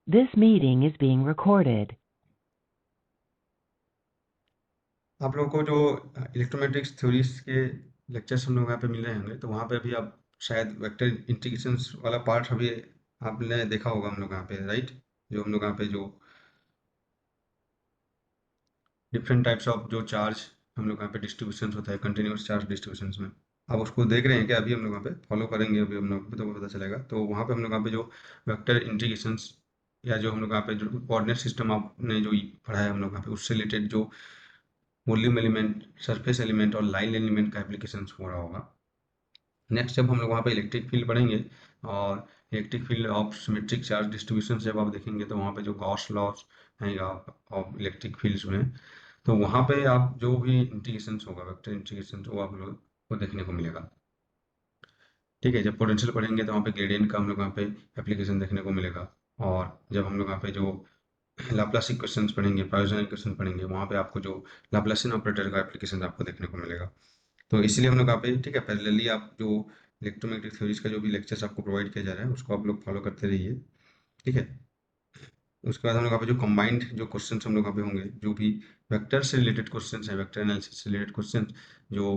This meeting is being recorded. आप लोगों को जो इलेक्ट्रोमैग्नेटिक्स थ्योरीज के लेक्चर्स हम लोग यहाँ पे मिल रहे होंगे, तो वहाँ पे अभी आप शायद वेक्टर इंटीग्रेशंस वाला पार्ट अभी आपने देखा होगा हम लोग यहाँ पे, राइट? जो हम लोग यहाँ पे जो डिफरेंट टाइप्स ऑफ जो चार्ज हम लोग यहाँ पे डिस्ट्रीब्यूशन होता है कंटिन्यूस चार्ज डिस्ट्रीब्यूशन में, आप उसको देख रहे हैं क्या? अभी हम लोग यहाँ पे फॉलो करेंगे, अभी हम लोग को तो पता चलेगा। तो वहाँ पे हम लोग यहाँ पे जो वेक्टर इंटीग्रेशंस या जो हम लोग यहाँ पे जो कोऑर्डिनेट सिस्टम आपने जो पढ़ा है हम लोग यहाँ पे, उससे रिलेटेड जो वॉल्यूम एलिमेंट, सरफेस एलिमेंट और लाइन एलिमेंट का एप्लीकेशन हो रहा होगा। नेक्स्ट जब हम लोग वहाँ पे इलेक्ट्रिक फील्ड पढ़ेंगे और electric field of symmetric charge distribution जब आप देखेंगे, तो वहाँ पे जो गॉस लॉस हैं ऑफ इलेक्ट्रिक फील्ड्स में, तो वहाँ पे आप जो भी इंटीग्रेशन होगा, वेक्टर इंटीग्रेशन, वो आप लोग को देखने को मिलेगा। ठीक है, जब पोटेंशियल पढ़ेंगे तो वहाँ पे ग्रेडियंट का हम लोग वहाँ पे एप्लीकेशन देखने को मिलेगा। और जब हम लोग वहाँ पे जो लाप्लास इक्वेशंस पढ़ेंगे, पॉइसन इक्वेशन पढ़ेंगे, वहाँ पे आपको जो लाप्लासियन ऑपरेटर का एप्लीकेशन आपको देखने को मिलेगा। तो इसलिए हम लोग यहाँ पे, ठीक है, पैरेलली आप जो इलेक्ट्रोमैग्नेटिक थ्योरीज का जो भी लेक्चर्स आपको प्रोवाइड किया जा रहा है, उसको आप लोग फॉलो करते रहिए। ठीक है। उसके बाद हम लोग यहाँ पे जो कंबाइंड जो क्वेश्चंस हम लोग यहाँ पे होंगे, जो भी वेक्टर से रिलेटेड क्वेश्चंस हैं, वेक्टर एनालिसिस से रिलेटेड क्वेश्चन जो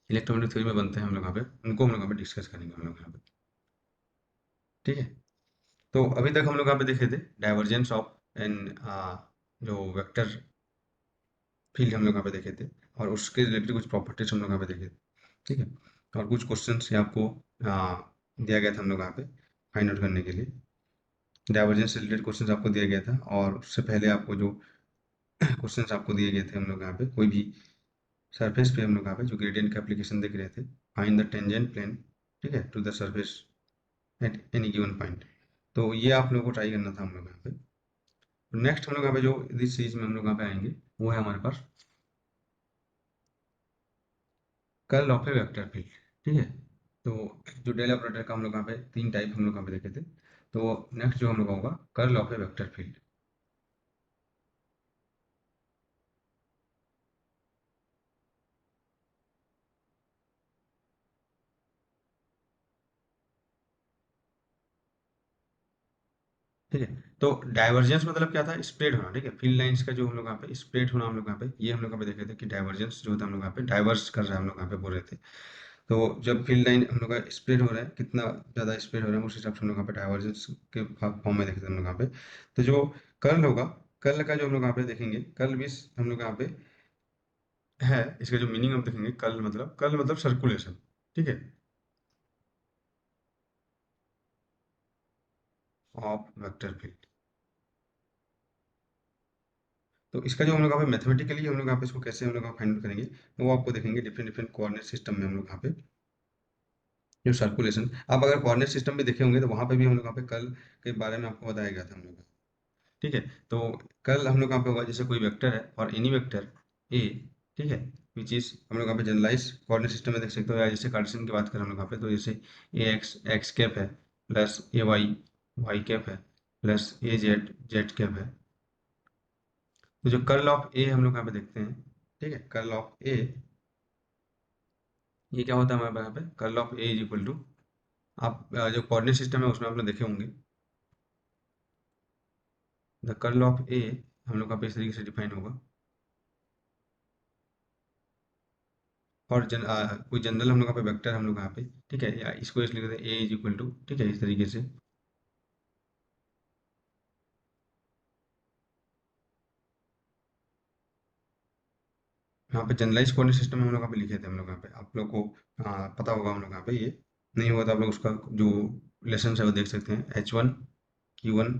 इलेक्ट्रोमैग्नेटिक थ्योरी में बनते हैं, हम लोग यहाँ पे उनको हम लोग यहाँ पे डिस्कस करेंगे हम लोग यहाँ पे। ठीक है। तो अभी तक हम लोग यहाँ पे देखे थे डाइवर्जेंस ऑफ एन जो वेक्टर फील्ड हम लोग यहाँ पे देखे थे, और उसके रिलेटेड कुछ प्रॉपर्टीज हम लोग यहाँ पे देखे थे। ठीक है। और कुछ क्वेश्चंस ये आपको दिया गया था हम लोग यहाँ पे फाइंड आउट करने के लिए। डाइवर्जेंस से रिलेटेड क्वेश्चंस आपको दिया गया था, और उससे पहले आपको जो क्वेश्चंस आपको दिए गए थे हम लोग यहाँ पे, कोई भी सरफेस पे हम लोग यहाँ पे जो ग्रेडियंट का एप्लीकेशन देख रहे थे, फाइंड द टेंजेंट प्लेन, ठीक है, to the surface at any given point. तो ये आप लोगों को ट्राई करना था हम लोग यहाँ पे। नेक्स्ट हम लोग यहाँ पे जो इस सीरीज में हम लोग यहाँ पे आएंगे, वो है हमारे पास curl of A vector field. ठीक है। तो जो डेल ऑपरेटर का हम लोग यहाँ पे तीन टाइप हम लोग यहाँ पे देखे थे। तो नेक्स्ट जो हम लोग का होगा curl of A vector field. ठीक है। तो डाइवर्जेंस मतलब क्या था? स्प्रेड होना। ठीक है, फील्ड लाइंस का जो हम लोग यहाँ पे स्प्रेड होना हम लोग यहाँ पे, ये हम लोग यहाँ पे देखे थे कि डाइवर्जेंस जो होता है हम लोग यहाँ पे डाइवर्स कर रहा है, हम लोग यहाँ पे बोल रहे थे। तो जब फील्ड लाइन हम लोग का स्प्रेड हो रहा है, कितना ज़्यादा स्प्रेड हो रहा है, उस हिसाब से हम लोग यहाँ पे डाइवर्जेंस के फॉर्म में देखे थे हम लोग यहाँ पे। तो जो कर्ल होगा, कर्ल का जो हम लोग यहाँ पे देखेंगे, कर्ल मीन्स हम लोग यहाँ पे है, इसका जो मीनिंग हम देखेंगे, कर्ल मतलब सर्कुलेशन। ठीक है, ऑफ वेक्टर फील्ड। तो इसका जो हम लोग यहाँ पे मैथमेटिकली हम लोग यहाँ पे इसको कैसे हम लोग फाइंड आउट करेंगे, तो वो आपको देखेंगे डिफरेंट डिफरेंट कोऑर्डिनेट सिस्टम में हम लोग यहाँ पे जो सर्कुलेशन, आप अगर कोऑर्डिनेट सिस्टम भी देखे होंगे, तो वहाँ पे भी हम लोग यहाँ पे कर्ल के बारे में आपको बताया गया था हम लोग को। ठीक है। तो कर्ल हम लोग यहाँ पे होगा, जैसे कोई वेक्टर है और एनी वेक्टर ए, ठीक है, विच इज हम लोग यहाँ पे जनरलाइज कोऑर्डिनेट सिस्टम में देख सकते हो, या जैसे कार्टेशियन की बात करें हम लोग यहाँ पे, तो जैसे ए एक्स एक्स कैप है, प्लस ए वाई वाई कैप है, प्लस ए जेड जेड कैप है। तो जो कर्ल ऑफ ए हम लोग यहाँ पे देखते हैं, ठीक है, कर्ल ऑफ ए, ये क्या होता है हमारे यहाँ पे? Curl of A is equal to, आप जो कोऑर्डिनेट सिस्टम है उसमें आप लोग देखे होंगे, द कर्ल ऑफ ए हम लोग यहाँ पे इस तरीके से डिफाइन होगा। और कोई जनरल हम लोग यहाँ पे वेक्टर हम लोग यहाँ पे, ठीक है, या इसको इसलिए कहते हैं ए इज इक्वल टू, ठीक है, इस तरीके से। यहाँ पे जनरलाइज कोऑर्डिनेट सिस्टम हम लोग यहाँ पे लिखे थे हम लोग यहाँ पे, आप लोग को पता होगा हम लोग यहाँ पे, ये नहीं हुआ तो आप लोग उसका जो लेसन है वो देख सकते हैं, H1 Q1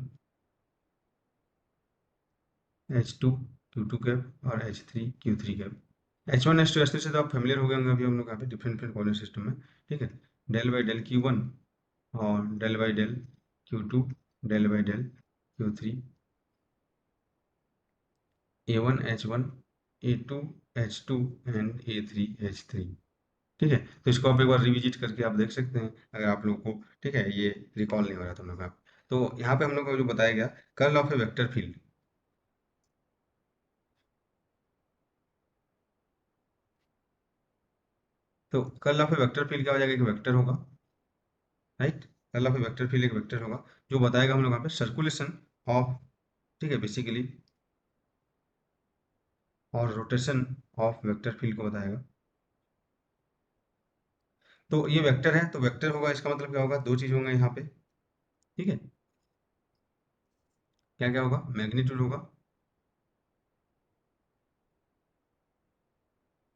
H2 Q2 cap और H3 Q3 cap. H1 H2 H3 से तो आप फेमिलियर हो गए होंगे अभी हम लोग यहाँ पे डिफरेंट डिफरेंट कोऑर्डिनेट सिस्टम में। ठीक है, डेल बाई डेल Q1 और del by del Q2, del by del Q3, A1 H1, A2 H2 and A3 H3। ठीक है। तो इसको आप एक बार रिविजिट करके आप देख सकते हैं, अगर आप लोगों को, ठीक है, ये रिकॉल नहीं हो रहा था हम लोग का। तो यहाँ पे हम लोग को जो बताया गया, curl of A vector field. तो curl of A vector field क्या हो जाएगा? एक वेक्टर होगा, right, curl of A vector field एक वेक्टर होगा जो बताएगा हम लोग यहाँ पे सर्कुलेशन ऑफ, ठीक है, बेसिकली, और रोटेशन ऑफ वेक्टर फील्ड को बताएगा। तो ये वेक्टर है, तो वेक्टर होगा, इसका मतलब क्या होगा, दो चीज होंगे यहाँ पे, ठीक है। क्या क्या होगा, मैग्नीट्यूड होगा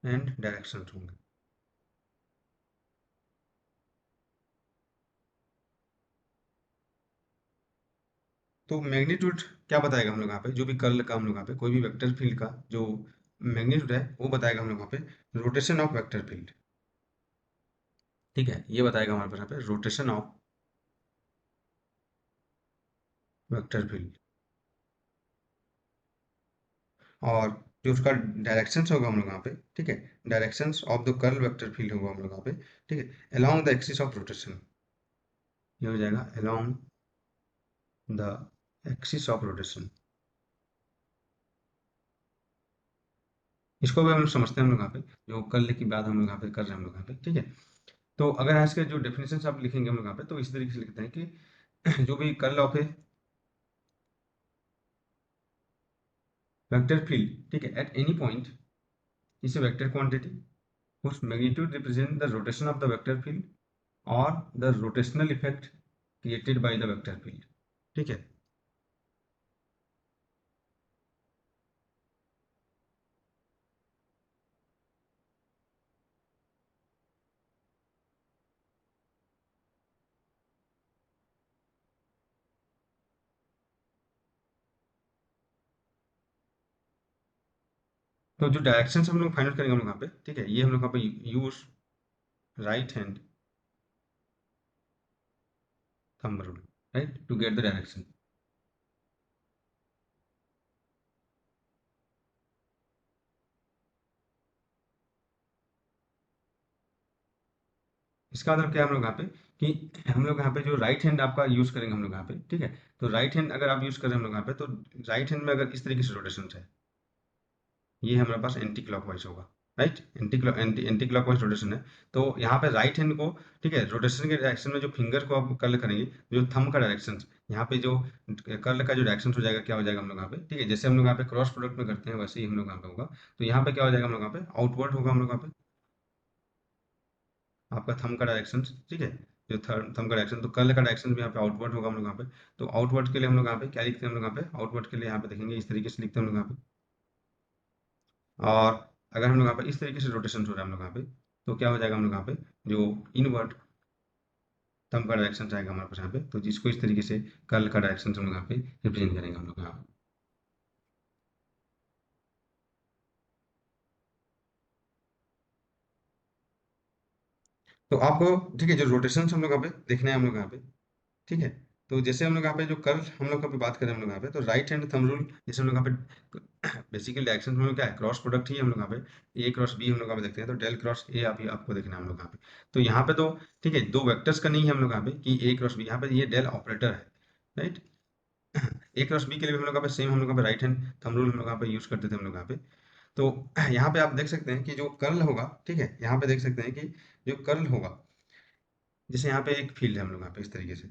एंड डायरेक्शन होंगे। तो मैग्नीट्यूड क्या बताएगा हम लोग यहाँ पे, जो भी कर्ल का हम लोग यहाँ पे कोई भी वेक्टर फील्ड का जो मैग्नीट्यूड है वो बताएगा हम लोग यहाँ पे रोटेशन ऑफ वेक्टर फील्ड, ठीक है, ये बताएगा हमारे पास यहाँ पे रोटेशन ऑफ वेक्टर फील्ड। और जो उसका डायरेक्शंस होगा हम लोग यहाँ पे, ठीक है, directions of the curl vector field होगा हम लोग यहाँ पे, ठीक है, along the axis of rotation, ये हो जाएगा along the axis of rotation. इसको भी हम लोग समझते हैं हम लोग यहाँ पे, जो कर्ल की बात हम लोग यहाँ पे कर रहे हैं हम लोग यहाँ पे, ठीक है। तो अगर आज के जो डेफिनेशन आप लिखेंगे हम लोग यहाँ पे, तो इस तरीके से लिखते हैं कि जो भी curl of A vector field, ठीक है, at any point is a vector quantity whose magnitude represent the rotation of the vector field or the rotational effect created by the vector field, ठीक है। तो जो डायरेक्शन हम लोग find out करेंगे हम लोग यहाँ पे, ठीक है, ये हम लोग यहाँ पे use right hand thumb rule, right, to get the direction. इसका मतलब क्या है हम लोग यहाँ पे, कि हम लोग यहाँ पे जो राइट हैंड आपका यूज करेंगे हम लोग यहाँ पे, ठीक है, तो राइट हैंड अगर आप यूज करें हम लोग यहाँ पे, तो राइट हैंड में अगर इस तरीके से रोटेशन है, ये हमारे पास एंटी क्लॉकवाइज होगा, राइट, एंटी क्लॉकवाइज रोटेशन है। तो यहाँ पे राइट हैंड को, ठीक है, रोटेशन के डायरेक्शन में जो फिंगर को आप कर्ल करेंगे, जो थंब का डायरेक्शन, यहाँ पे जो कर्ल का जो डायरेक्शन हो जाएगा, क्या हो जाएगा हम लोग यहाँ पे, ठीक है, जैसे हम लोग यहाँ पे क्रॉस प्रोडक्ट में करते हैं वैसे ही हम लोग यहाँ पे होगा। तो यहाँ पे क्या हो जाएगा हम लोग यहाँ पे आउटवर्ड होगा हम लोग यहाँ पे आपका थंब का डायरेक्शन, ठीक है, जो थंब का डायरेक्शन, तो कर्ल का डायरेक्शन भी यहाँ पे आउटवर्ड होगा हम लोग यहाँ पे। तो आउटवर्ड के लिए हम लोग यहाँ पे क्या लिखते हैं हम लोग यहाँ पे, आउटवर्ड के लिए यहाँ पे देखेंगे इस तरीके से लिखते हैं हम लोग यहाँ पे। और अगर हम लोग यहाँ पे इस तरीके से रोटेशन हो रहा है हम लोग यहाँ पे, तो क्या हो जाएगा हम लोग यहाँ पे जो इनवर्ट थंब का डायरेक्शन आएगा हमारे पास यहाँ पे, तो जिसको इस तरीके से कर्ल का डायरेक्शन हम लोग यहाँ पे रिप्रेजेंट करेंगे हम लोग यहाँ पे। तो आपको, ठीक है, जो रोटेशन हम लोग यहाँ पे देखना है हम लोग यहाँ पे, ठीक है। तो जैसे हम लोग यहाँ पे जो कर्ल हम लोग अभी बात करें हम लोग यहाँ पे, तो राइट हैंड थंब रूल, जैसे हम लोग यहाँ पे बेसिकली डायरेक्शन हम लोग क्या है, क्रॉस प्रोडक्ट ही हम लोग यहाँ पे ए क्रॉस बी हम लोग यहाँ पे देखते हैं, तो डेल क्रॉस ए अभी आपको देखना है हम लोग यहाँ पे। तो यहाँ पे तो, ठीक है, दो वेक्टर्स का नहीं है हम लोग यहाँ पे कि ए क्रॉस बी, यहाँ पे ये डेल ऑपरेटर है, राइट। ए क्रॉस बी के लिए भी हम लोग यहाँ पे सेम हम लोग यहाँ पे राइट हैंड थंब रूल हम लोग यहाँ पे यूज करते थे हम लोग यहाँ पे। तो यहाँ पे आप देख सकते हैं कि जो कर्ल होगा, ठीक है, यहाँ पे देख सकते हैं कि जो कर्ल होगा, जैसे यहाँ पे एक फील्ड है हम लोग यहाँ पे इस तरीके से,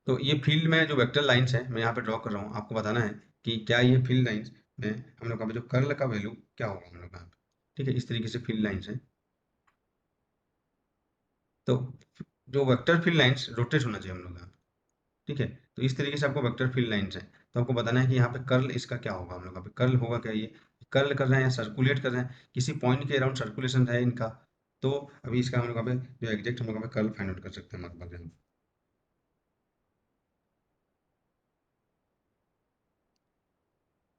तो ये फील्ड में जो वेक्टर लाइंस है मैं यहाँ पे ड्रॉ कर रहा हूँ, आपको बताना है कि क्या ये फील्ड लाइंस में हम लोग का जो कर्ल का वैल्यू क्या होगा हम लोग का यहाँ पे, ठीक है, इस तरीके से फील्ड लाइंस है। तो जो वेक्टर फील्ड लाइंस रोटेट होना चाहिए हम लोग यहाँ पे, ठीक है। तो इस तरीके से आपको वेक्टर फील्ड लाइंस है, तो आपको बताना है कि यहाँ पे कर्ल इसका क्या होगा हम लोग यहाँ पे, कर्ल होगा क्या, ये कर्ल कर रहे हैं या सर्कुलेट कर रहे हैं, किसी पॉइंट के अराउंड सर्कुलेशन है इनका। तो अभी इसका हम लोग यहाँ पे जो एग्जैक्ट हम लोग यहाँ पे कर्ल फाइंड आउट कर सकते हैं लगभग यहाँ पे।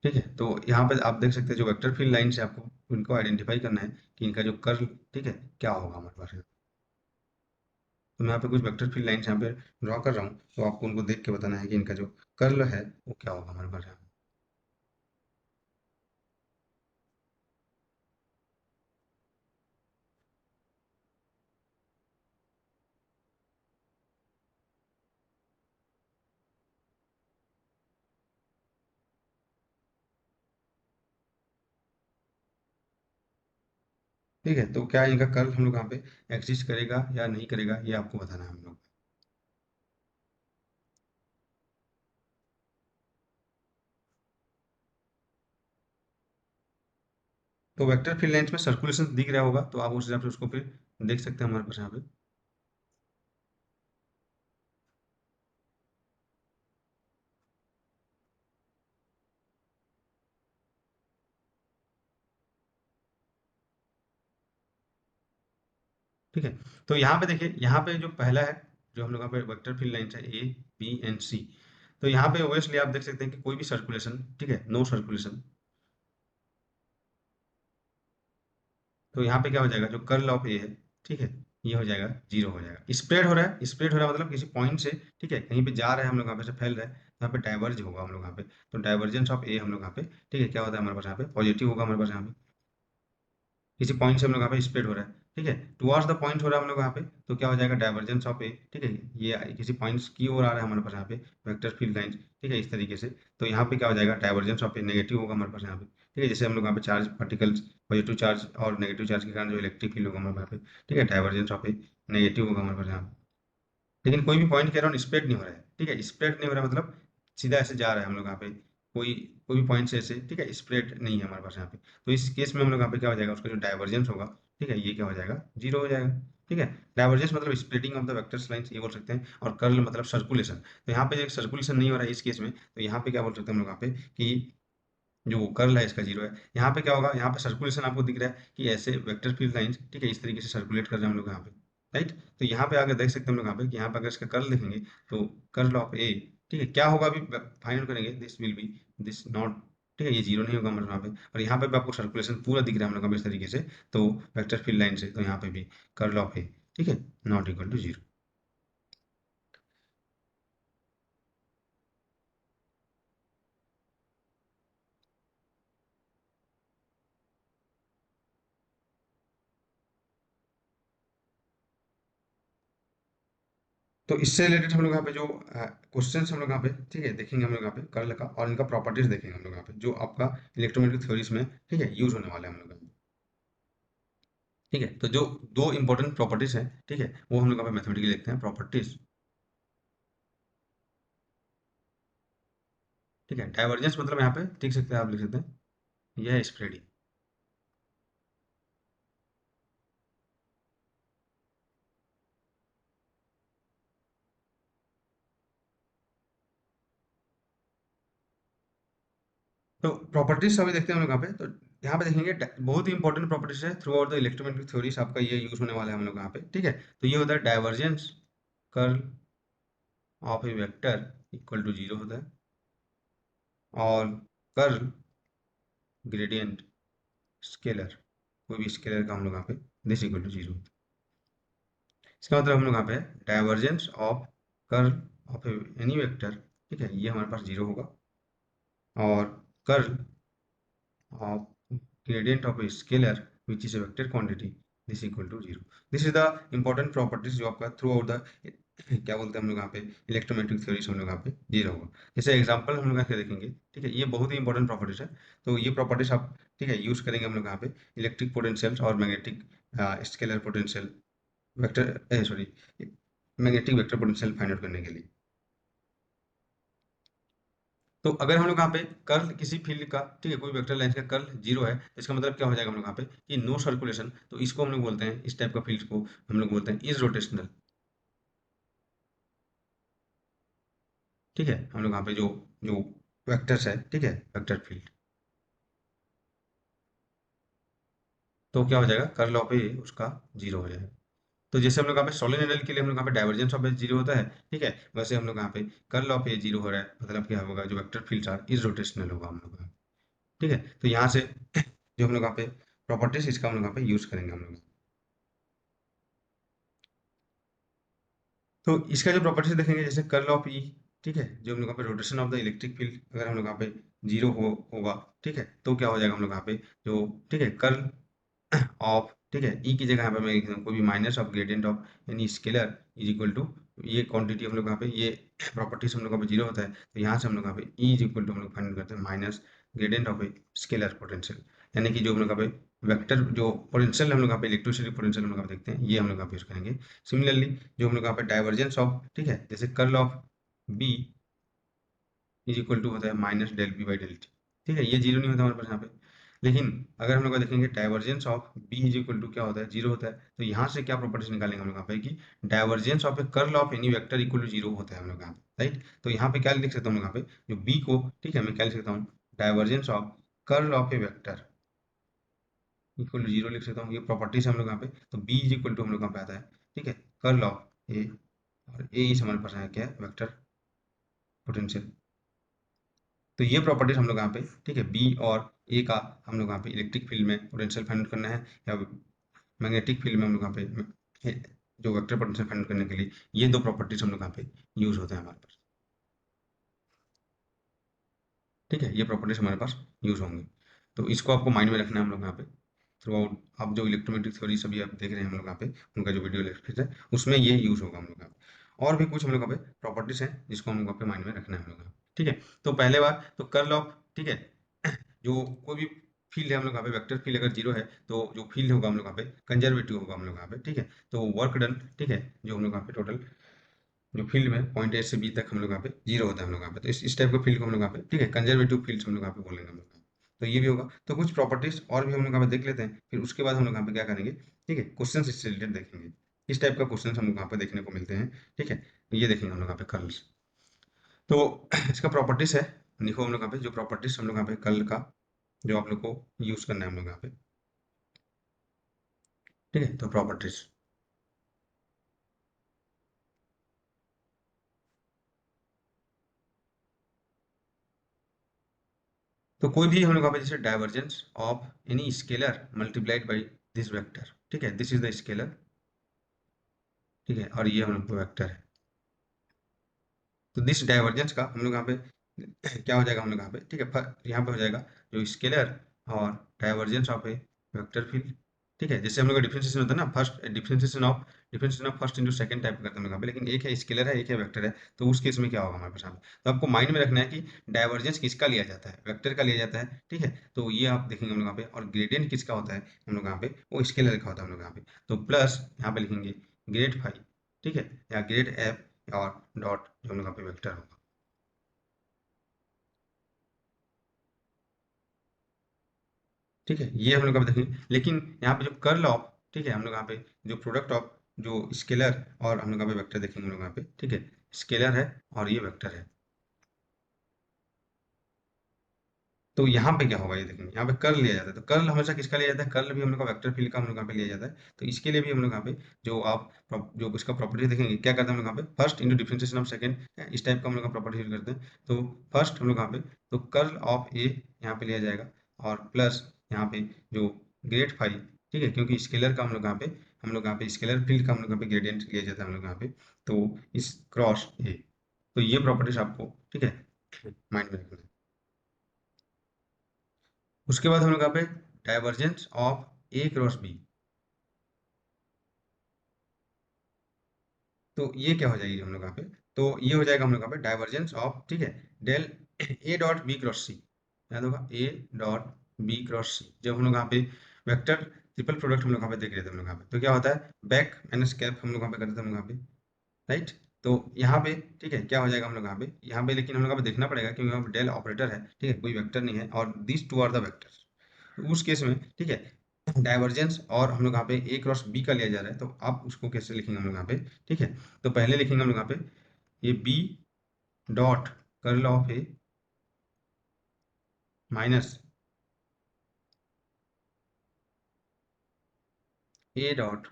ठीक है, तो यहाँ पे आप देख सकते हैं जो वेक्टर फील्ड लाइन से आपको इनको आइडेंटिफाई करना है कि इनका जो कर्ल, ठीक है, क्या होगा हमारे पास यहाँ। तो मैं यहाँ पे कुछ वेक्टर फील्ड लाइन्स यहाँ पे ड्रॉ कर रहा हूँ, तो आपको उनको देख के बताना है कि इनका जो कर्ल है वो क्या होगा हमारे पास यहाँ। ठीक है, तो क्या इनका कर्ल हम लोग यहाँ पे एग्जिस्ट करेगा या नहीं करेगा, ये आपको बताना है हम लोग। तो वेक्टर फील्ड लाइंस में सर्कुलेशन दिख रहा होगा, तो आप उस हिसाब से उसको फिर देख सकते हैं हमारे पास यहाँ पे। ठीक है, तो यहाँ पे देखिए, यहाँ पे जो पहला है, जो हम लोग यहाँ पे वेक्टर फील्ड लाइंस है ए बी एंड सी, तो यहाँ पे ओब्वियसली आप देख सकते हैं कि कोई भी सर्कुलेशन, ठीक है, नो सर्कुलेशन, तो यहाँ पे क्या हो जाएगा, जो कर्ल ऑफ ए है, ठीक है, ये हो जाएगा जीरो हो जाएगा। स्प्रेड हो रहा है, स्प्रेड हो रहा है मतलब किसी पॉइंट से, ठीक है, कहीं पे जा रहा है हम लोग यहाँ पे से फैल रहा है, तो यहाँ पे डाइवर्ज होगा हम लोग यहाँ पे, तो डाइवर्जेंस ऑफ ए हम लोग यहाँ पे, ठीक है, क्या होता है हमारे पास यहाँ पे पॉजिटिव होगा हमारे पास यहाँ पे, किसी पॉइंट से हम लोग यहाँ पे स्प्रेड हो रहा है, ठीक है, टुवर्ड्स द पॉइंट हो रहा है हम लोग यहाँ पे, तो क्या हो जाएगा डाइवर्जेंस ऑफ ए, ठीक है, ये किसी पॉइंट्स की ओर आ रहा है हमारे पास यहाँ पे वेक्टर फील्ड लाइंस, ठीक है, इस तरीके से, तो यहाँ पे क्या हो जाएगा डाइवर्जेंस ऑफ ए नेगेटिव होगा हमारे पास यहाँ पे, ठीक है, जैसे हम लोग यहाँ पे चार्ज पार्टिकल्स, पॉजिटिव चार्ज और नेगेटिव चार्ज के कारण जो इलेक्ट्रिक फील्ड होगा हमारे यहाँ पे, ठीक है, डाइवर्जेंस ऑफ ए नेगेटिव होगा हमारे पास यहाँ पे, लेकिन कोई भी पॉइंट के अराउंड स्प्रेड नहीं हो रहा है, ठीक है, स्प्रेड नहीं हो रहा है मतलब सीधा ऐसे जा रहा है हम लोग यहाँ पे, कोई कोई भी पॉइंट से ऐसे, ठीक है, स्प्रेड नहीं है हमारे पास यहाँ पे, तो इस केस में हम लोग यहाँ पे क्या हो जाएगा, उसका जो डाइवर्जेंस होगा, ठीक है, ये क्या हो जाएगा जीरो हो जाएगा। ठीक है, डाइवर्जेंस मतलब spreading of the vectors lines, ये बोल सकते हैं, और कर्ल मतलब सर्कुलेशन, तो यहाँ पे एक सर्कुलेशन नहीं हो रहा है इस केस में, तो यहाँ पे क्या बोल सकते हैं हम लोग यहाँ पे कि जो कर्ल है इसका जीरो है। यहाँ पे क्या होगा, यहाँ पे सर्कुलेशन आपको दिख रहा है कि ऐसे वेक्टर फील्ड लाइंस, ठीक है, इस तरीके से सर्कुलेट कर रहे हैं हम लोग यहाँ पे, राइट, तो यहाँ पे आगे देख सकते हैं हम लोग यहाँ पे कि यहाँ पे अगर इसका कर्ल देखेंगे, तो कर्ल ऑफ ए, ठीक है, क्या होगा अभी फाइंड करेंगे, this will be this not, ठीक है, ये जीरो नहीं होगा मतलब यहाँ पे, और यहाँ पे भी आपको सर्कुलेशन पूरा दिख रहा है हम लोग यहाँ पे इस तरीके से, तो वेक्टर फील्ड लाइन से, तो यहाँ पे भी कर्ल ऑफ ए, ठीक है, नॉट इक्वल टू जीरो। तो इससे रिलेटेड हम लोग यहाँ पे जो क्वेश्चन हम लोग यहाँ पे, ठीक है, देखेंगे हम लोग यहाँ पे कर्ल का, और इनका प्रॉपर्टीज देखेंगे हम लोग यहाँ पे, जो आपका इलेक्ट्रोमैग्नेटिक थ्योरीज में, ठीक है, यूज होने वाले हैं हम लोग यहाँ पे। ठीक है, तो जो दो इंपॉर्टेंट प्रॉपर्टीज हैं, ठीक है, वो हम लोग यहाँ पे मैथमेटिकली लिखते हैं प्रॉपर्टीज। ठीक है, डाइवर्जेंस मतलब यहाँ पे लिख सकते हैं, आप लिख सकते हैं यह है स्प्रेडिंग। तो प्रॉपर्टीज अभी देखते हैं हम लोग यहाँ पे, तो यहाँ पे देखेंगे बहुत ही इंपॉर्टेंट प्रॉपर्टीज है through out the electromagnetic theories, आपका ये यूज होने वाला है हम लोग यहाँ पे। ठीक है, तो ये होता है divergence curl of A vector equal to zero होता है, और कर्ल ग्रेडियंट स्केलर, कोई भी स्केलर का हम लोग यहाँ पे दिस इक्वल टू जीरो। इसका मतलब हम लोग यहाँ पे divergence of curl of any vector, ठीक है, ये हमारे पास जीरो होगा, और curl of gradient of a scalar which is a vector quantity this equal to zero. This is the important properties जो आपका थ्रू आउट द क्या बोलते हैं हम लोग यहाँ पे इलेक्ट्रोमैग्नेटिक थ्योरीज हम लोग यहाँ पे जीरो होगा। जैसे एग्जांपल हम लोग यहाँ पे देखेंगे, ठीक है, ये बहुत ही इंपॉर्टेंट प्रॉपर्टीज है, तो ये प्रॉपर्टीज आप, ठीक है, यूज करेंगे हम लोग यहाँ पे इलेक्ट्रिक पोटेंशियल्स और magnetic scalar potential vector, sorry, magnetic vector potential find out करने के लिए। तो अगर हम लोग यहाँ पे कर्ल किसी फील्ड का, ठीक है, कोई वेक्टर लाइन का कर्ल जीरो है, तो इसका मतलब क्या हो जाएगा हम लोग यहाँ पे कि नो सर्कुलेशन, तो इसको हम लोग बोलते हैं, इस टाइप का फील्ड को हम लोग बोलते हैं इज रोटेशनल। ठीक है, हम लोग यहाँ पे जो जो वेक्टर्स है, ठीक है, वेक्टर फील्ड, तो क्या हो जाएगा कर्ल ऑफ ए उसका जीरो हो जाएगा। तो जैसे हम लोग यहाँ पे सोलेनोइडल के लिए हम लोग यहाँ पे डाइवर्जेंस ऑफ ए जीरो होता है, ठीक है, वैसे हम लोग यहाँ पे कर्ल ऑफ ए जीरो हो रहा है, मतलब क्या होगा, जो वेक्टर फील्ड था इज रोटेशनल होगा हम लोग का। ठीक है, तो यहाँ से जो हम लोग यहाँ पे प्रॉपर्टीज, इसका हम लोग यहाँ पे यूज करेंगे हम लोग। तो इसका जो प्रॉपर्टीज देखेंगे, जैसे कर्ल ऑफ ई, ठीक है, जो हम लोग यहाँ पे rotation of the electric field अगर हम लोग यहाँ पे जीरो होगा, ठीक है, तो क्या हो जाएगा हम लोग यहाँ पे जो, ठीक है, कर्ल ऑफ, ठीक है, ई की जगह यहाँ पे मैं लिख दूँ कोई भी minus of gradient of any scalar is equal to, ये क्वांटिटी हम लोग यहाँ पे, ये प्रॉपर्टीज हम लोग यहाँ पे जीरो होता है, तो यहाँ से हम लोग यहाँ पे ई इज इक्वल टू हम लोग फाइंड करते हैं minus gradient of a scalar potential, यानी कि जो हम लोग यहाँ पे वेक्टर जो पोटेंशियल हम लोग यहाँ पे इलेक्ट्रिसिटी पोटेंशियल हम लोग यहाँ पे देखते हैं, ये हम लोग यहाँ पे यूज करेंगे। सिमिलरली जो हम लोग यहाँ पे डाइवर्जेंस ऑफ, ठीक है, जैसे curl of B is equal to होता है minus del B by del T, ठीक है, ये जीरो नहीं होता हमारे पास यहाँ पे। लेकिन अगर हम लोग देखेंगे divergence of B is equal to क्या होता है, जीरो होता है। तो यहाँ से क्या प्रॉपर्टीज निकालेंगे हम लोग यहाँ पे कि divergence of a curl of any vector equal to zero होता है हम लोग यहाँ पे, राइट। तो यहाँ पे क्या लिख सकता हूँ हम लोग यहाँ पे, जो बी को, ठीक है, मैं क्या लिख सकता हूँ, divergence of curl of A vector equal to zero लिख सकता हूँ। ये प्रॉपर्टीज हम लोग यहाँ पे, तो बी इज इक्वल टू हम लोग यहाँ पे आता है, ठीक है, कर्ल ऑफ ए, और ए इस हमारे पास है क्या, वेक्टर पोटेंशियल। तो ये प्रॉपर्टीज हम लोग यहाँ पे, ठीक है, बी और ए का हम लोग यहाँ पे इलेक्ट्रिक फील्ड में पोटेंशियल फाइंड आउट करना है, या मैग्नेटिक फील्ड में हम लोग यहाँ पे जो वेक्टर पोटेंशियल फाइंड आउट करने के लिए ये दो प्रॉपर्टीज हम लोग यहाँ पे यूज होते हैं हमारे पास, ठीक है, ये प्रॉपर्टीज हमारे पास यूज होंगे। तो इसको आपको माइंड में रखना है हम लोग यहाँ पे थ्रू आउट। आप जो इलेक्ट्रोमैग्नेटिक थ्योरी सभी आप देख रहे हैं हम लोग यहाँ पे, उनका जो वीडियो लेक्चर है उसमें ये यूज होगा हम लोग यहाँ पे। और भी कुछ हम लोग यहाँ पे प्रॉपर्टीज हैं जिसको हम लोग यहाँ पे माइंड में रखना है हम लोग यहाँ पे, ठीक है। तो पहले बार तो कर्ल ऑफ, ठीक है, जो कोई भी फील्ड है हम लोग यहाँ पे, वेक्टर फील्ड अगर जीरो है तो जो फील्ड होगा हम लोग यहाँ पे कंजर्वेटिव होगा हम लोग यहाँ पे, ठीक है। तो वर्क डन, ठीक है, जो हम लोग यहाँ पे टोटल जो फील्ड में पॉइंट ए से बी तक हम लोग यहाँ पे जीरो होता है हम लोग यहाँ पे, तो इस टाइप के फील्ड को हम लोग यहाँ पे, ठीक है, कंजर्वेटिव फील्ड हम लोग यहाँ पे बोलेंगे हम लोग यहाँ पे। तो ये भी होगा। तो कुछ प्रॉपर्टीज और भी हम लोग यहाँ पे देख लेते हैं, फिर उसके बाद हम लोग यहाँ पे क्या करेंगे, ठीक है, क्वेश्चन इससे रिलेटेड देखेंगे। इस टाइप का क्वेश्चन हम लोग यहाँ पे देखने को मिलते हैं, ठीक है। ये देखेंगे हम लोग यहाँ पे कर्ल्स। तो इसका प्रॉपर्टीज है, लिखो हम लोग यहाँ पे जो प्रॉपर्टीज हम लोग यहाँ पे कर्ल का जो आप लोग को यूज करना है हम लोग यहाँ पे, ठीक है। तो प्रॉपर्टीज, तो कोई भी हम लोग यहाँ पे जैसे divergence of any scalar multiplied by this vector, ठीक है, दिस इज द स्केलर, ठीक है, और ये हम लोग को वेक्टर है। तो दिस डाइवर्जेंस का हम लोग यहाँ पे क्या हो जाएगा हम लोग यहाँ पे, ठीक है, यहाँ पे हो जाएगा जो स्केलर और divergence of A vector field, ठीक है। जैसे हम लोग का डिफरेंशिएशन होता है ना, first differentiation of first into second type का करते हैं हम लोग यहाँ पे, लेकिन एक है स्केलर है, एक है वेक्टर है। तो उस केस में क्या होगा हमारे पास यहाँ पे, तो आपको माइंड में रखना है कि डाइवर्जेंस किसका लिया जाता है, वेक्टर का लिया जाता है, ठीक है। तो ये आप देखेंगे हम लोग यहाँ पे, और ग्रेडियंट किसका होता है हम लोग यहाँ पे, वो स्केलर का होता है हम लोग यहाँ पे। तो प्लस यहाँ पे लिखेंगे ग्रेड फाई, ठीक है, या ग्रेड एफ, और डॉट जो हम लोग यहाँ पे वेक्टर होगा, ठीक है। ये हम लोग अब देखेंगे, लेकिन यहाँ पे जो कर्ल ऑफ, ठीक है, हम लोग यहाँ पे जो प्रोडक्ट ऑफ जो स्केलर और हम लोग यहाँ पे वेक्टर देखेंगे हम लोग यहाँ पे, ठीक है, स्केलर है और ये वेक्टर है। तो यहाँ पे क्या होगा ये देखेंगे, यहाँ पे कर्ल लिया जाता है। तो कर्ल हमेशा किसका लिया जाता है, कर्ल भी हम लोग का वेक्टर फील्ड का हम लोग यहाँ पे लिया जाता है। तो इसके लिए भी हम लोग यहाँ पे जो आप जो इसका प्रॉपर्टी देखेंगे, क्या करते हैं हम लोग यहाँ पे, first into differentiation of second, इस टाइप का हम लोग का प्रॉपर्टी यूज करते हैं। तो फर्स्ट हम लोग यहाँ पे, तो कर्ल ऑफ ए यहाँ पे लिया जाएगा, और प्लस यहाँ पे जो ग्रेड फाई, ठीक है, क्योंकि स्केलर का हम लोग यहाँ पे स्केलर फील्ड का हम लोग यहाँ पे ग्रेडियंट लिया जाता है हम लोग यहाँ पे, तो इस क्रॉस ए। तो ये प्रॉपर्टीज आपको, ठीक है, माइंड में रखना है। उसके बाद हम लोग यहाँ पे divergence of A cross B, तो ये क्या हो जाएगी हम लोग यहाँ पे, तो ये हो जाएगा हम लोग यहाँ पे डाइवर्जेंस ऑफ, ठीक है, del A dot B cross C, याद होगा A dot B cross C. जब हम लोग यहाँ पे वेक्टर ट्रिपल प्रोडक्ट हम लोग यहाँ पे देख रहे थे हम लोग यहाँ पे, तो क्या होता है, बैक माइनस कैप हम लोग यहाँ पे करते थे हम लोग यहाँ पे, राइट। तो यहाँ पे, ठीक है, क्या हो जाएगा हम लोग यहाँ पे, लेकिन हम लोग यहाँ पे देखना पड़ेगा क्योंकि यहाँ पे डेल ऑपरेटर है, ठीक है, कोई वेक्टर नहीं है, और this two are the vector. उस केस में, ठीक है, डाइवर्जेंस और हम लोग यहाँ पे ए क्रॉस बी का लिया जा रहा है, तो आप उसको कैसे लिखेंगे हम लोग यहाँ पे, ठीक है। तो पहले लिखेंगे हम लोग यहाँ पे ये B dot curl of A minus A dot,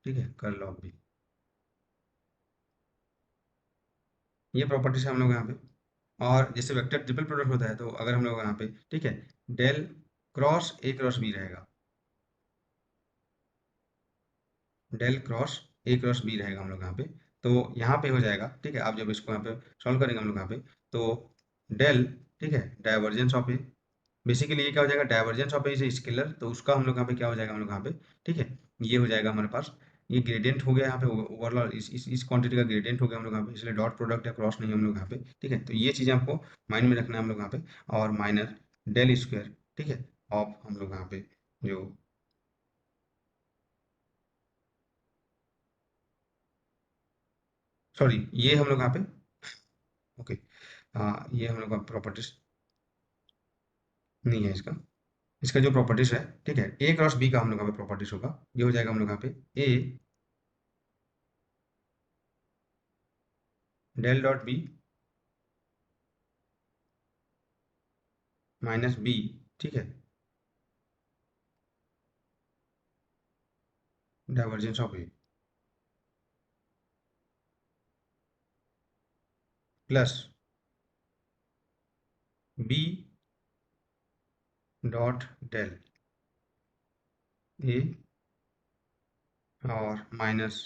ठीक है, कर्ल ऑफ बी। ये प्रॉपर्टीज है हम लोग यहाँ पे। और जैसे वेक्टर ट्रिपल प्रोडक्ट होता है, तो अगर हम लोग यहाँ पे, ठीक है, del cross A cross B रहेगा, del cross A cross B रहेगा हम लोग यहाँ पे। तो यहाँ पे हो जाएगा, ठीक है, आप जब इसको यहाँ पे सॉल्व करेंगे हम लोग यहाँ पे, तो डेल, ठीक है, डाइवर्जेंस ऑफ ए, बेसिकली ये क्या हो जाएगा, divergence of A is scalar, तो उसका हम लोग यहाँ पे क्या हो जाएगा हम लोग यहाँ पे, ठीक है, ये हो जाएगा हमारे पास, ये ग्रेडियंट हो गया यहाँ पे, ओवरऑल इस क्वांटिटी का ग्रेडियंट हो गया हम लोग यहाँ पे, इसलिए डॉट प्रोडक्ट या क्रॉस नहीं है हम लोग यहाँ पे, ठीक है। तो ये चीज़ें आपको माइंड में रखना है हम लोग यहाँ पे। और माइनस डेल स्क्वायर, ठीक है, ऑफ हम लोग यहाँ पे जो सॉरी, ये हम लोग यहाँ पे, ओके, ये हम लोग का प्रॉपर्टीज नहीं है इसका। इसका जो प्रॉपर्टीज है, ठीक है, ए क्रॉस बी का हम लोग यहाँ पे प्रॉपर्टीज होगा, ये हो जाएगा हम लोग यहाँ पे A del dot B minus B, ठीक है, divergence of A plus B dot del A और minus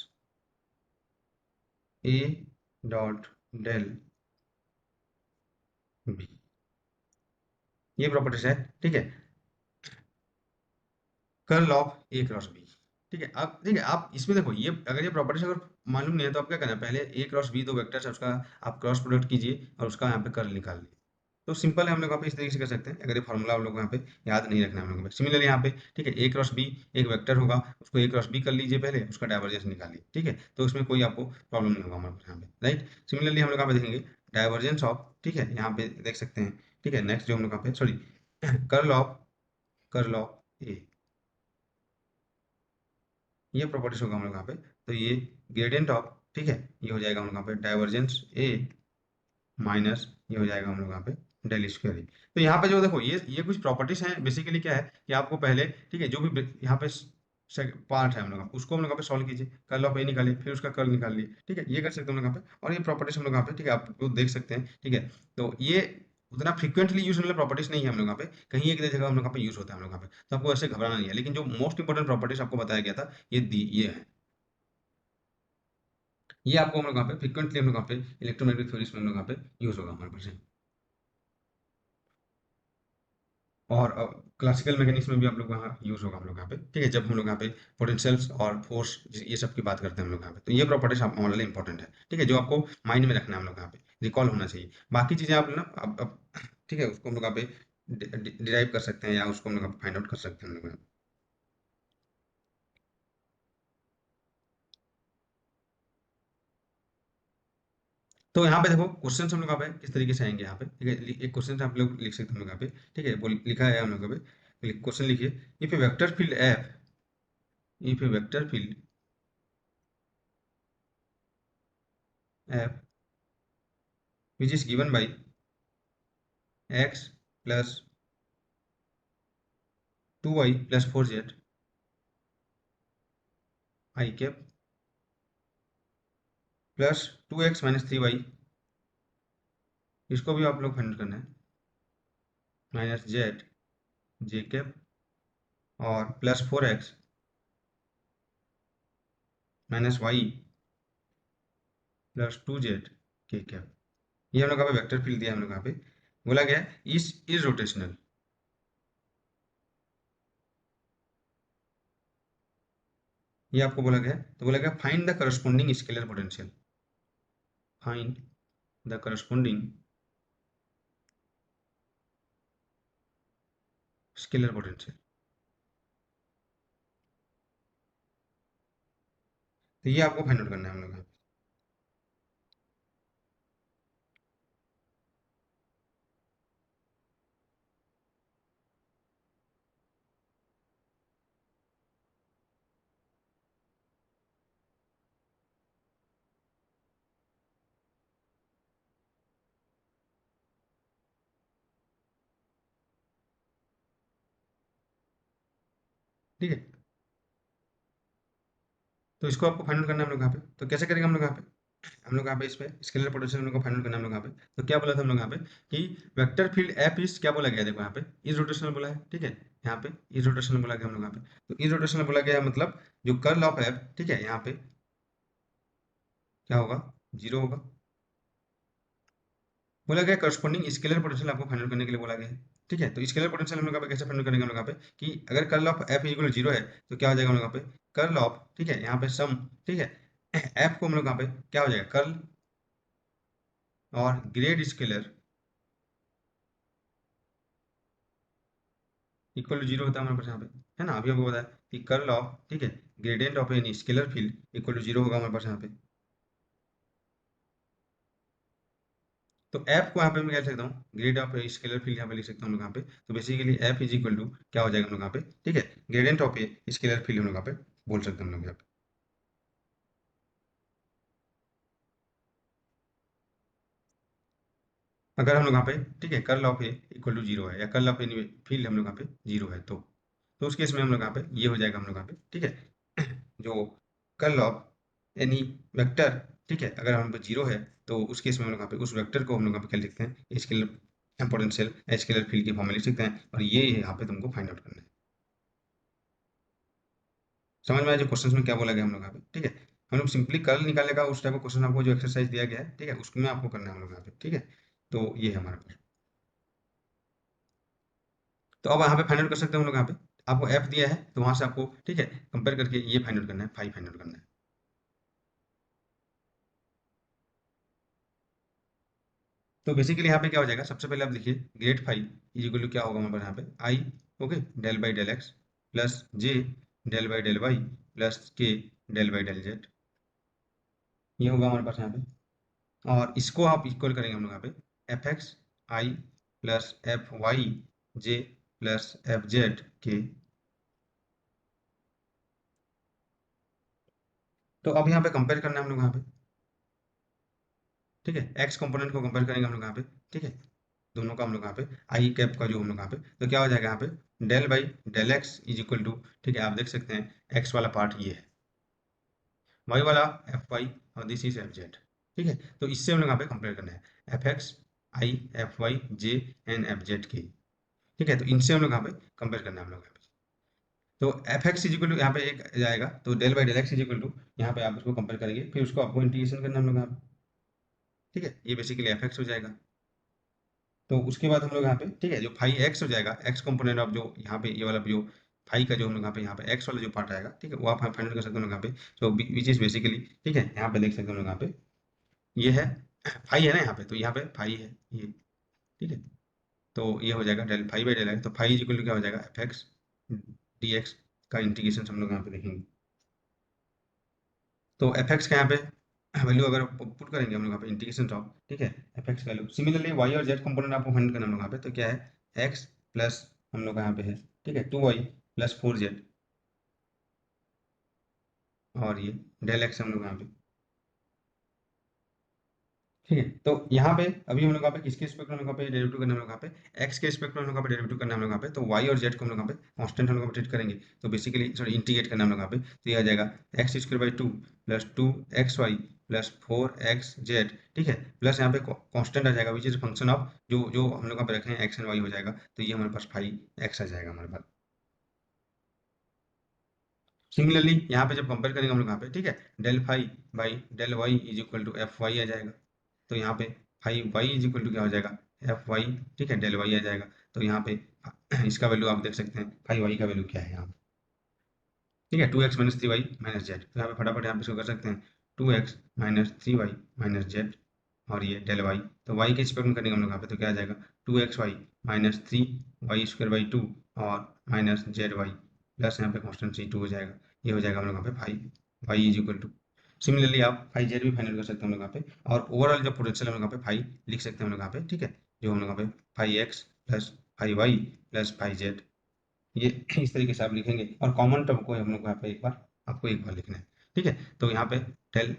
A dot del B, ये प्रॉपर्टीज है, ठीक है, curl of A cross B, ठीक है। अब ठीक है, आप इसमें देखो, ये अगर ये प्रॉपर्टीज अगर मालूम नहीं है तो आप क्या करना है, पहले ए क्रॉस बी दो वेक्टर्स है उसका आप क्रॉस प्रोडक्ट कीजिए और उसका यहाँ पे कर्ल निकाल लीजिए। तो सिंपल है, हम लोग यहाँ पे इस तरीके से कर सकते हैं, अगर ये फॉर्मूला हम लोग को यहाँ पे याद नहीं रखना है हम लोग को। सिमिलरली यहाँ पे ठीक है, ए क्रॉस बी एक वेक्टर होगा, उसको ए क्रॉस बी कर लीजिए पहले, उसका डाइवर्जेंस निकालिए, ठीक है, तो उसमें कोई आपको प्रॉब्लम नहीं होगा हमारे पास यहाँ पे, राइट। सिमिलरली हम लोग यहाँ पे देखेंगे डाइवर्जेंस ऑफ, ठीक है, यहाँ पे देख सकते हैं, ठीक है, नेक्स्ट जो हम लोग यहाँ पे सॉरी कर्ल ऑफ ए, ये प्रॉपर्टीज होगा हम लोग यहाँ पे। तो ये ग्रेडियंट ऑफ, ठीक है, ये हो जाएगा हम लोग यहाँ पे डाइवर्जेंस ए माइनस, ये हो जाएगा हम लोग यहाँ पे डेल स्क्वायर। तो यहाँ पे जो देखो, ये कुछ प्रॉपर्टीज हैं, बेसिकली क्या है कि आपको पहले, ठीक है, जो भी यहाँ पे पार्ट है हम लोग का, उसको हम लोग यहाँ पे सॉल्व कीजिए, कर्ल ऑफ ए निकालिए, फिर उसका कर्ल निकाल लिए, ठीक है, ये कर सकते हैं हम लोग यहाँ पे। और ये प्रॉपर्टीज हम लोग यहाँ पे, ठीक है, आप लोग देख सकते हैं, ठीक है। तो ये उतना फ्रिक्वेंटली यूज होने वाला प्रॉपर्टीज नहीं है हम लोग यहाँ पे, कहीं एक जगह हम लोग यहाँ पे यूज होता है हम लोग यहाँ पे, तो आपको ऐसे घबराना नहीं है। लेकिन जो मोस्ट इंपॉर्टेंट प्रॉपर्टीज आपको बताया गया था, ये है, ये आपको हम लोग यहाँ पे फ्रिक्वेंटली हम लोग यहाँ पे इलेक्ट्रोमैग्नेटिक थ्योरीज में हम लोग यहाँ पे यूज होगा हमारे पास। और क्लासिकल मैकेनिक्स में भी आप लोग वहाँ यूज होगा हम लोग यहाँ पे, ठीक है, जब हम लोग यहाँ पे पोटेंशियल्स और फोर्स ये सब की बात करते हैं हम लोग यहाँ पे, तो ये प्रॉपर्टीज हमारे लिए इंपॉर्टेंट है, ठीक है, जो आपको माइंड में रखना है हम लोग यहाँ पे, रिकॉल होना चाहिए। बाकी चीजें आप ना अब ठीक है, उसको हम लोग यहाँ पे डिराइव कर सकते हैं या उसको हम लोग फाइंड आउट कर सकते हैं हम लोग यहाँ पे। तो यहाँ पे देखो क्वेश्चन हम लोग यहाँ पे किस तरीके से आएंगे यहाँ पे, ठीक है, एक क्वेश्चन आप लोग लिख सकते हैं हम लोग यहाँ पे, ठीक है, वो लिखा है हम लोग यहाँ पे, क्वेश्चन लिखिए, if A vector field F, if A vector field F which is given by x plus 2y plus 4z I cap plus 2x minus 3y, इसको भी आप लोग फाइंड करना है, माइनस जेड जे कैप और plus 4x minus y plus 2z के cap. ये हम लोग यहाँ पे वेक्टर फील्ड दिया हम लोग यहाँ पे, बोला गया इज रोटेशनल, ये आपको बोला गया, तो बोला गया find the corresponding scalar potential, find the corresponding scalar potential. तो ये आपको फाइंड आउट करना है हम लोग यहाँ पे। ठीक है, तो इसको आपको फाइंड आउट करना है हम लोग यहाँ पे, तो कैसे करेंगे हम लोग यहाँ पे, हम लोग यहाँ पे इस पे स्केलर पोटेंशियल हम लोग को फाइंड आउट करना है हम लोग यहाँ पे। तो क्या बोला था हम लोग यहाँ पे कि वेक्टर फील्ड एफ इज, क्या बोला गया देखो यहाँ पे इज रोटेशनल बोला है, ठीक है, यहाँ पे इज रोटेशनल बोला गया हम लोग यहाँ पे। तो इज रोटेशनल बोला गया मतलब जो कर्ल ऑफ एफ, ठीक है, यहाँ पे क्या होगा, जीरो होगा। बोला गया करस्पॉन्डिंग स्केलर पोटेंशियल आपको फाइंड आउट करने के लिए बोला गया है, ठीक है। तो स्केलर पोटेंशियल हम लोग यहाँ पे कैसे फाइंड आउट करेंगे हम लोग यहाँ पे कि अगर curl of F equal zero है तो क्या हो जाएगा हम लोग यहाँ पे कर्ल ऑफ, ठीक है, यहाँ पे सम, ठीक है, एफ को हम लोग यहाँ पे क्या हो जाएगा कर्ल और grad scalar equal to zero होता है हमारे पास यहाँ पे, है ना, अभी आपको बताया कि कर्ल ऑफ, ठीक है, gradient of any scalar field equal to zero होगा हमारे पास यहाँ पे। तो एफ को यहाँ पे मैं क्या लिख सकता हूँ, ग्रेड ऑफ स्केलर फील्ड यहाँ पे लिख सकता हूँ हम लोग यहाँ पे। तो basically f is equal to क्या हो जाएगा हम लोग यहाँ पे, ठीक है, gradient of a scalar field हम लोग यहाँ पे बोल सकते हैं हम लोग यहाँ पे। अगर हम लोग यहाँ पे, ठीक है, curl of a equal to zero है, या कर्ल ऑफ एनी फील्ड हम लोग यहाँ पे जीरो है, तो उस केस में हम लोग यहाँ पे ये हो जाएगा हम लोग यहाँ पे, ठीक है, जो कर्ल ऑफ एनी वेक्टर, ठीक है, अगर हम पे जीरो है तो उस केस में हम लोग यहाँ पे उस वेक्टर को हम लोग यहाँ पे क्या लिखते हैं, स्केलर पोटेंशियल स्केलर फील्ड की फॉर्म में लिख सकते हैं, और ये यहाँ पे तुमको फाइंड आउट करना है। समझ में आया जो क्वेश्चन में क्या बोला गया हम लोग यहाँ पे, ठीक है। हम लोग सिंपली कर्ल निकालने का उस टाइप का क्वेश्चन आपको जो एक्सरसाइज दिया गया है, ठीक है, उसमें आपको करना है हम लोग यहाँ पे, ठीक है। तो ये है हमारे पास। तो अब यहाँ पे फाइंड आउट कर सकते हैं हम लोग यहाँ पे, आपको एफ दिया है तो वहां से आपको, ठीक है, कंपेयर करके ये फाइंड आउट करना है, फाइव फाइंड आउट करना है। तो बेसिकली यहाँ पे क्या हो जाएगा, सबसे पहले आप देखिए grad phi is equal to क्या होगा हमारे पास यहाँ पे I, okay, del by del X plus J del by del Y plus K del by del Z, ये होगा हमारे पास यहाँ पे। और इसको आप इक्वल करेंगे हम लोग यहाँ पे एफ एक्स आई प्लस एफ वाई जे प्लस एफ जेड के। तो अब यहाँ पे कंपेयर करना है हम लोग यहाँ पे, ठीक है, एक्स कंपोनेंट को कंपेयर करेंगे हम लोग यहाँ पे, ठीक है, दोनों का हम लोग यहाँ पे आई कैप का जो हम लोग यहाँ पे, तो क्या हो जाएगा यहाँ पे del by del x is equal to, ठीक है, आप देख सकते हैं एक्स वाला पार्ट ये है, वाई वाला एफ वाई, और दिस इज एफ जेड, ठीक है। तो इससे हम लोग यहाँ पे कंपेयर करना है f x i f y j and f z के, ठीक है, तो इनसे हम लोग यहाँ पे कंपेयर करना है हम लोग यहाँ पे। तो f x is equal to यहाँ पे एक जाएगा, तो del by del x is equal to यहाँ पे आप उसको कंपेयर करेंगे, फिर उसको आपको इंटीग्रेशन करना है हम लोग यहाँ पे, ठीक है, ये बेसिकली एफ एक्स हो जाएगा। तो उसके बाद हम लोग यहाँ पे, ठीक है, जो फाइव एक्स हो जाएगा, एक्स कंपोनेंट ऑफ जो यहाँ पे ये वाला जो फाइव का जो हम लोग यहाँ पे एक्स वाला जो पार्ट आएगा, ठीक है, वो आप फाइंड कर सकते हो लोग यहाँ पे, तो विच इज बेसिकली, ठीक है, यहाँ पे देख सकते हो लोग यहाँ पे ये है फाइव है ना यहाँ पे, तो यहाँ पे फाइव है ये, ठीक है, तो ये हो जाएगा del five by del x, तो फाइव इज इक्वल टू क्या हो जाएगा एफ एक्स डी एक्स का इंटीग्रेशन हम लोग यहाँ पे देखेंगे। तो एफ एक्स का यहाँ पे वैल्यू अगर पुट करेंगे हम लोग यहाँ पे इंटीग्रेशन ऑफ, ठीक है, एफ एक्स का वैल्यू, सिमिलरली वाई और जेड कंपोनेंट आपको फाइंड करना हम लोग यहाँ पे, तो क्या है एक्स प्लस हम लोग का यहाँ पे है, ठीक है, two y plus four z, और ये डेल एक्स हम लोग यहाँ पे, ठीक है। तो यहाँ पे अभी हम लोग यहाँ पे किसके रिस्पेक्ट में हम लोग यहाँ पे डेरिवेटिव करना है हम लोग यहाँ पे एक्स के रिस्पेक्ट में हम लोग यहाँ पे डेरिवेटिव करना है हम लोग यहाँ पे, तो वाई और जेड को हम लोग यहाँ पे कांस्टेंट हम लोग यहाँ पे ट्रीट करेंगे, तो बेसिकली सॉरी इंटीग्रेट करना है हम लोग यहाँ पे, तो ये आ जाएगा x square by two plus two x y plus four x z, ठीक है, प्लस यहाँ पे कांस्टेंट आ जाएगा विच इज फंक्शन ऑफ जो जो हम लोग यहाँ पे रखे हैं एक्स एंड वाई हो जाएगा, तो ये हमारे पास फाइव एक्स आ जाएगा हमारे पास। सिमिलरली यहाँ पे जब कंपेयर करेंगे हम लोग यहाँ पे, ठीक है, del five by del Y is equal to F Y आ जाएगा, तो यहाँ पे five Y is equal to क्या हो जाएगा एफ वाई, ठीक है, डेल वाई आ जाएगा, तो यहाँ पे इसका वैल्यू आप देख सकते हैं फाइव वाई का वैल्यू क्या है यहाँ पे, ठीक है, two x minus three y minus z, तो यहाँ पे फटाफट यहाँ पे इसको कर सकते हैं two x minus three y minus z, और ये डेल वाई, तो वाई के स्क्वायर में करेंगे हम लोग यहाँ पे, तो क्या आ जाएगा two x y minus three y square by two और माइनस जेड वाई प्लस यहाँ पे कॉन्स्टेंट सी टू हो जाएगा, ये हो जाएगा हम लोग यहाँ पे five Y is equal to, similarly आप फाइव जेड भी फाइनल कर सकते हैं हम लोग यहाँ पे, और ओवरऑल जो पोटेंशियल हम लोग यहाँ पे फाइव लिख सकते हैं हम लोग यहाँ पे, ठीक है, जो हम लोग यहाँ पे five x plus five y plus five z, ये इस तरीके से आप लिखेंगे, और कॉमन टर्म को हम लोग यहाँ पे एक बार आपको एक बार लिखना है, ठीक है, तो यहाँ पे डेल